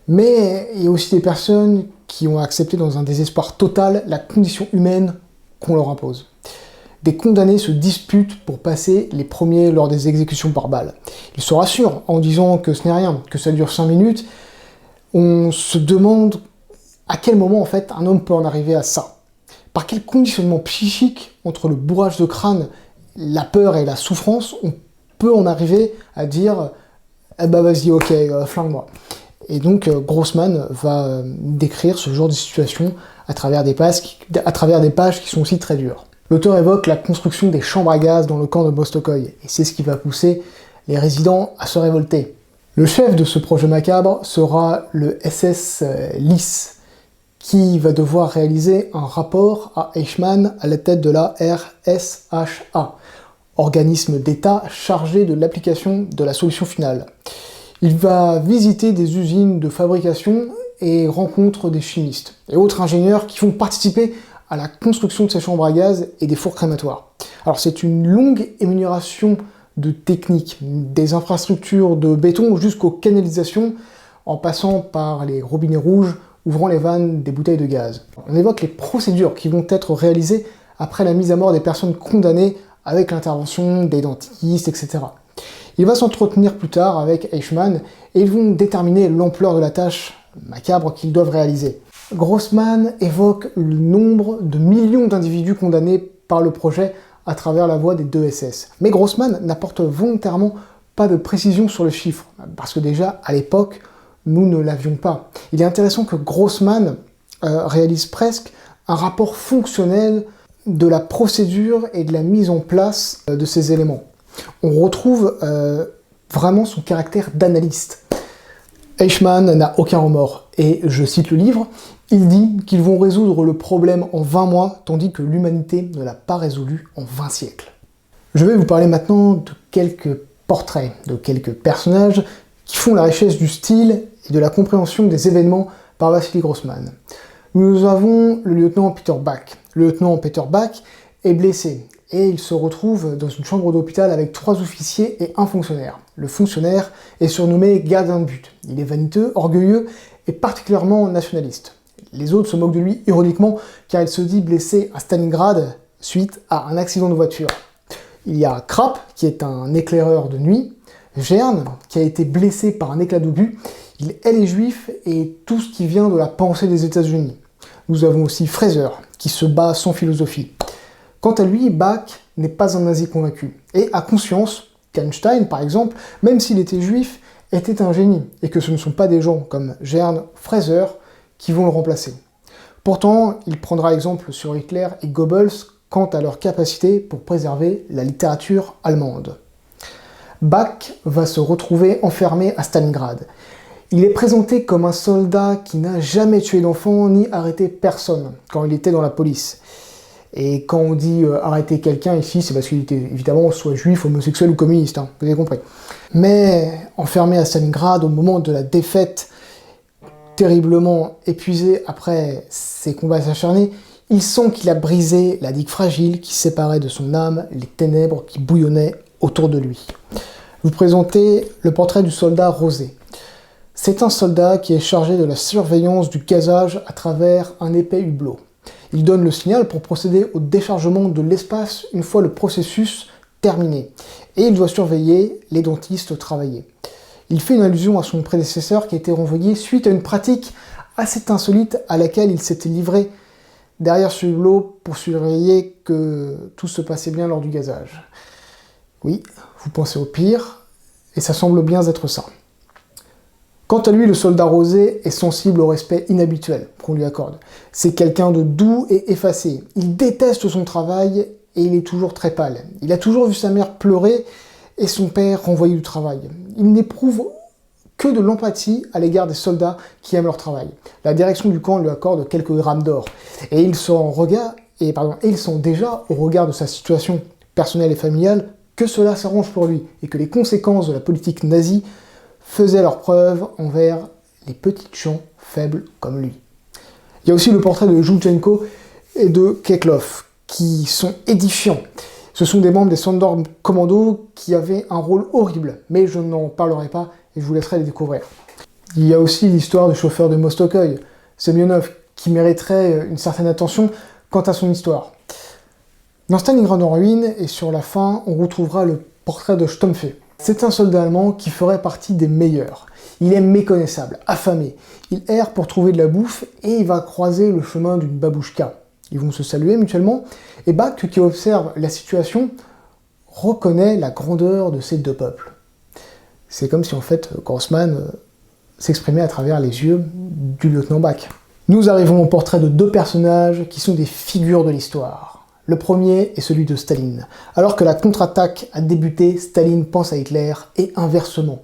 Mais il y a aussi des personnes qui ont accepté dans un désespoir total la condition humaine qu'on leur impose. Des condamnés se disputent pour passer les premiers lors des exécutions par balle. Ils se rassurent en disant que ce n'est rien, que ça dure 5 minutes. On se demande à quel moment en fait un homme peut en arriver à ça. Par quel conditionnement psychique entre le bourrage de crâne, la peur et la souffrance, on peut en arriver à dire « Eh ben vas-y, ok, flingue-moi ». Et donc Grossman va décrire ce genre de situation à travers des pages qui sont aussi très dures. L'auteur évoque la construction des chambres à gaz dans le camp de Mostokoï, et c'est ce qui va pousser les résidents à se révolter. Le chef de ce projet macabre sera le SS Lys, qui va devoir réaliser un rapport à Eichmann à la tête de la RSHA, organisme d'État chargé de l'application de la solution finale. Il va visiter des usines de fabrication et rencontre des chimistes et autres ingénieurs qui vont participer à la construction de ces chambres à gaz et des fours crématoires. Alors c'est une longue énumération de techniques, des infrastructures de béton jusqu'aux canalisations, en passant par les robinets rouges ouvrant les vannes des bouteilles de gaz. On évoque les procédures qui vont être réalisées après la mise à mort des personnes condamnées avec l'intervention des dentistes, etc. Il va s'entretenir plus tard avec Eichmann et ils vont déterminer l'ampleur de la tâche macabre qu'ils doivent réaliser. Grossman évoque le nombre de millions d'individus condamnés par le projet à travers la voix des deux SS. Mais Grossman n'apporte volontairement pas de précision sur le chiffre, parce que déjà, à l'époque, nous ne l'avions pas. Il est intéressant que Grossman réalise presque un rapport fonctionnel de la procédure et de la mise en place de ces éléments. On retrouve vraiment son caractère d'analyste. Eichmann n'a aucun remords, et je cite le livre, il dit qu'ils vont résoudre le problème en 20 mois, tandis que l'humanité ne l'a pas résolu en 20 siècles. Je vais vous parler maintenant de quelques portraits, de quelques personnages qui font la richesse du style et de la compréhension des événements par Wassily Grossman. Nous avons le lieutenant Peter Bach. Le lieutenant Peter Bach est blessé et il se retrouve dans une chambre d'hôpital avec 3 officiers et un fonctionnaire. Le fonctionnaire est surnommé gardien de but. Il est vaniteux, orgueilleux et particulièrement nationaliste. Les autres se moquent de lui ironiquement car il se dit blessé à Stalingrad suite à un accident de voiture. Il y a Krapp qui est un éclaireur de nuit, Gern qui a été blessé par un éclat d'obus, il hait les juifs et tout ce qui vient de la pensée des États-Unis. Nous avons aussi Fraser qui se bat sans philosophie. Quant à lui, Bach n'est pas un nazi convaincu et a conscience qu'Einstein, par exemple, même s'il était juif, était un génie et que ce ne sont pas des gens comme Gern ou Fraser qui vont le remplacer. Pourtant, il prendra exemple sur Hitler et Goebbels quant à leur capacité pour préserver la littérature allemande. Bach va se retrouver enfermé à Stalingrad. Il est présenté comme un soldat qui n'a jamais tué d'enfant ni arrêté personne quand il était dans la police. Et quand on dit arrêter quelqu'un ici, c'est parce qu'il était évidemment soit juif, homosexuel ou communiste, hein, vous avez compris. Mais enfermé à Stalingrad au moment de la défaite, terriblement épuisé après ses combats acharnés, il sent qu'il a brisé la digue fragile qui séparait de son âme les ténèbres qui bouillonnaient autour de lui. Vous présentez le portrait du soldat Rosé. C'est un soldat qui est chargé de la surveillance du gazage à travers un épais hublot. Il donne le signal pour procéder au déchargement de l'espace une fois le processus terminée, et il doit surveiller les dentistes travailler. Il fait une allusion à son prédécesseur qui a été renvoyé suite à une pratique assez insolite à laquelle il s'était livré derrière ce hublot pour surveiller que tout se passait bien lors du gazage. Oui, vous pensez au pire, et ça semble bien être ça. Quant à lui, le soldat Rosé est sensible au respect inhabituel qu'on lui accorde. C'est quelqu'un de doux et effacé. Il déteste son travail et il est toujours très pâle. Il a toujours vu sa mère pleurer et son père renvoyé du travail. Il n'éprouve que de l'empathie à l'égard des soldats qui aiment leur travail. La direction du camp lui accorde quelques grammes d'or. Et il sent déjà, au regard de sa situation personnelle et familiale, que cela s'arrange pour lui et que les conséquences de la politique nazie faisaient leur preuve envers les petits gens faibles comme lui. Il y a aussi le portrait de Joutchenko et de Keklov, qui sont édifiants. Ce sont des membres des Sandor Commando qui avaient un rôle horrible, mais je n'en parlerai pas et je vous laisserai les découvrir. Il y a aussi l'histoire du chauffeur de Mostokoï, Semyonov, qui mériterait une certaine attention quant à son histoire. Dans Stalingrad en ruine, et sur la fin, on retrouvera le portrait de Stumpfe. C'est un soldat allemand qui ferait partie des meilleurs. Il est méconnaissable, affamé. Il erre pour trouver de la bouffe et il va croiser le chemin d'une babouchka. Ils vont se saluer mutuellement, et Bach, qui observe la situation, reconnaît la grandeur de ces deux peuples. C'est comme si en fait Grossman s'exprimait à travers les yeux du lieutenant Bach. Nous arrivons au portrait de deux personnages qui sont des figures de l'histoire. Le premier est celui de Staline. Alors que la contre-attaque a débuté, Staline pense à Hitler et inversement.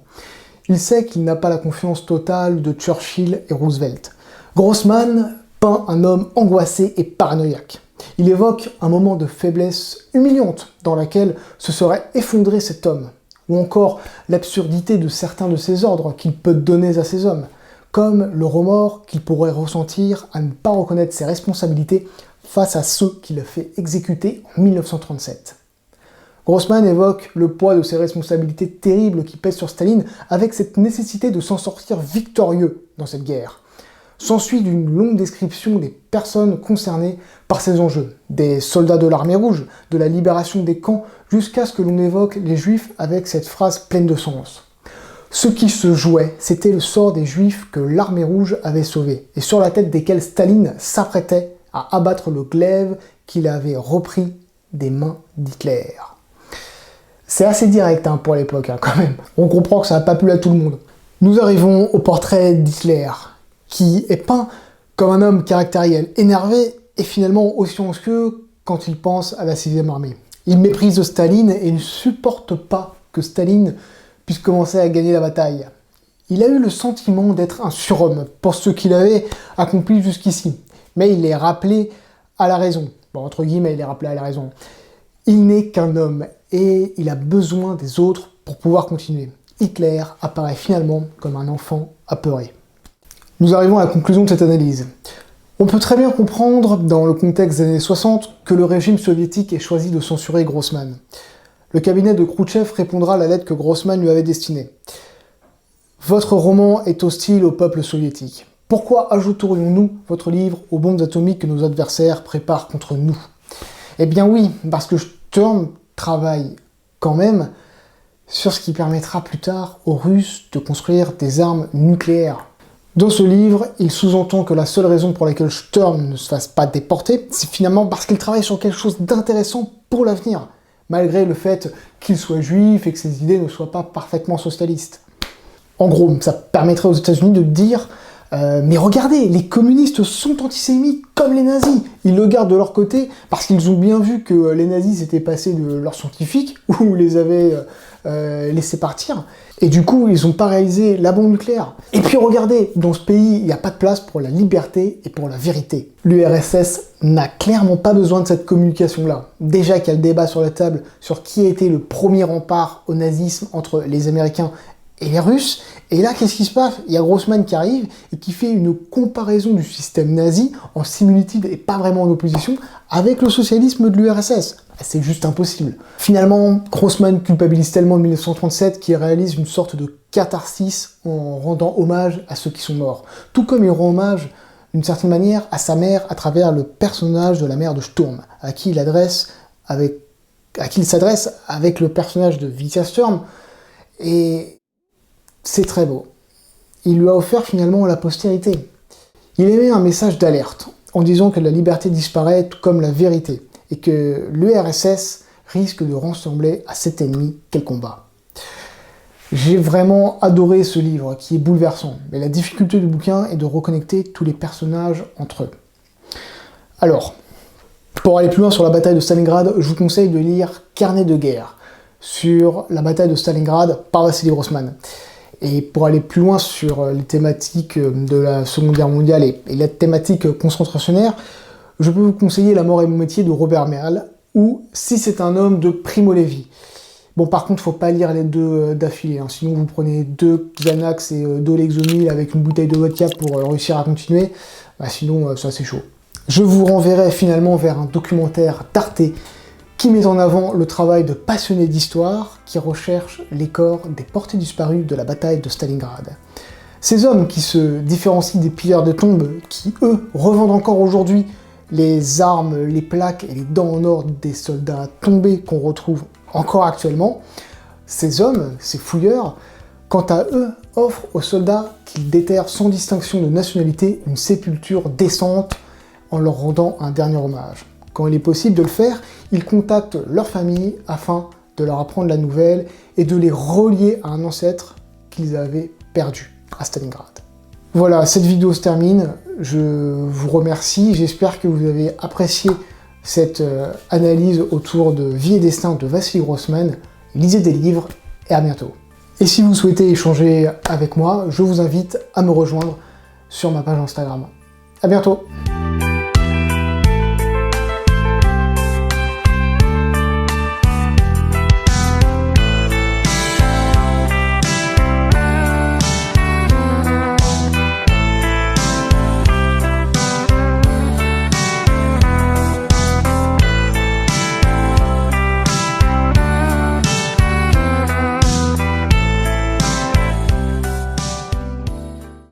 Il sait qu'il n'a pas la confiance totale de Churchill et Roosevelt. Grossman peint un homme angoissé et paranoïaque. Il évoque un moment de faiblesse humiliante dans laquelle se serait effondré cet homme, ou encore l'absurdité de certains de ses ordres qu'il peut donner à ses hommes, comme le remords qu'il pourrait ressentir à ne pas reconnaître ses responsabilités face à ceux qu'il a fait exécuter en 1937. Grossman évoque le poids de ses responsabilités terribles qui pèsent sur Staline avec cette nécessité de s'en sortir victorieux dans cette guerre. S'ensuit d'une longue description des personnes concernées par ces enjeux, des soldats de l'armée rouge, de la libération des camps, jusqu'à ce que l'on évoque les juifs avec cette phrase pleine de sens. Ce qui se jouait, c'était le sort des juifs que l'armée rouge avait sauvés, et sur la tête desquels Staline s'apprêtait à abattre le glaive qu'il avait repris des mains d'Hitler. C'est assez direct pour l'époque, quand même. On comprend que ça n'a pas plu à tout le monde. Nous arrivons au portrait d'Hitler, qui est peint comme un homme caractériel, énervé et finalement aussi anxieux quand il pense à la 6e armée. Il méprise Staline et ne supporte pas que Staline puisse commencer à gagner la bataille. Il a eu le sentiment d'être un surhomme pour ce qu'il avait accompli jusqu'ici, mais il est rappelé à la raison. Bon, entre guillemets, il est rappelé à la raison. Il n'est qu'un homme et il a besoin des autres pour pouvoir continuer. Hitler apparaît finalement comme un enfant apeuré. Nous arrivons à la conclusion de cette analyse. On peut très bien comprendre, dans le contexte des années 60, que le régime soviétique ait choisi de censurer Grossman. Le cabinet de Khrouchtchev répondra à la lettre que Grossman lui avait destinée. Votre roman est hostile au peuple soviétique. Pourquoi ajouterions-nous votre livre aux bombes atomiques que nos adversaires préparent contre nous? Eh bien oui, parce que Sturm travaille quand même sur ce qui permettra plus tard aux Russes de construire des armes nucléaires. Dans ce livre, il sous-entend que la seule raison pour laquelle Sturm ne se fasse pas déporter, c'est finalement parce qu'il travaille sur quelque chose d'intéressant pour l'avenir, malgré le fait qu'il soit juif et que ses idées ne soient pas parfaitement socialistes. En gros, ça permettrait aux États-Unis de dire mais regardez, les communistes sont antisémites comme les nazis. Ils le gardent de leur côté parce qu'ils ont bien vu que les nazis s'étaient passés de leurs scientifiques ou les avaient laissés partir. Et du coup, ils n'ont pas réalisé la bombe nucléaire. Et puis regardez, dans ce pays, il n'y a pas de place pour la liberté et pour la vérité. L'URSS n'a clairement pas besoin de cette communication-là. Déjà qu'il y a le débat sur la table sur qui était le premier rempart au nazisme entre les Américains et les Russes. Et là, qu'est-ce qui se passe? Il y a Grossman qui arrive et qui fait une comparaison du système nazi en similitude et pas vraiment en opposition avec le socialisme de l'URSS. C'est juste impossible. Finalement, Grossman culpabilise tellement de 1937 qu'il réalise une sorte de catharsis en rendant hommage à ceux qui sont morts. Tout comme il rend hommage, d'une certaine manière, à sa mère à travers le personnage de la mère de Sturm, à qui il adresse avec à qui il s'adresse avec le personnage de Vitia Sturm, et c'est très beau. Il lui a offert finalement la postérité. Il émet un message d'alerte, en disant que la liberté disparaît tout comme la vérité, et que l'URSS risque de ressembler à cet ennemi qu'elle combat. J'ai vraiment adoré ce livre, qui est bouleversant, mais la difficulté du bouquin est de reconnecter tous les personnages entre eux. Alors, pour aller plus loin sur la bataille de Stalingrad, je vous conseille de lire Carnet de guerre, sur la bataille de Stalingrad par Vassili Grossman. Et pour aller plus loin sur les thématiques de la Seconde Guerre mondiale et la thématique concentrationnaire, je peux vous conseiller La mort est mon métier de Robert Merle, ou Si c'est un homme de Primo Levi. Bon, par contre, faut pas lire les deux d'affilée, hein, sinon vous prenez 2 Xanax et 2 Lexomil avec une bouteille de vodka pour réussir à continuer, bah, sinon ça c'est chaud. Je vous renverrai finalement vers un documentaire d'Arte qui met en avant le travail de passionnés d'histoire qui recherchent les corps des portés disparus de la bataille de Stalingrad. Ces hommes qui se différencient des pilleurs de tombes, qui eux revendent encore aujourd'hui les armes, les plaques et les dents en or des soldats tombés qu'on retrouve encore actuellement, ces hommes, ces fouilleurs, quant à eux, offrent aux soldats qu'ils déterrent sans distinction de nationalité une sépulture décente en leur rendant un dernier hommage. Quand il est possible de le faire, ils contactent leur famille afin de leur apprendre la nouvelle et de les relier à un ancêtre qu'ils avaient perdu à Stalingrad. Voilà, cette vidéo se termine. Je vous remercie. J'espère que vous avez apprécié cette analyse autour de Vie et Destin de Vassili Grossman. Lisez des livres et à bientôt. Et si vous souhaitez échanger avec moi, je vous invite à me rejoindre sur ma page Instagram. À bientôt.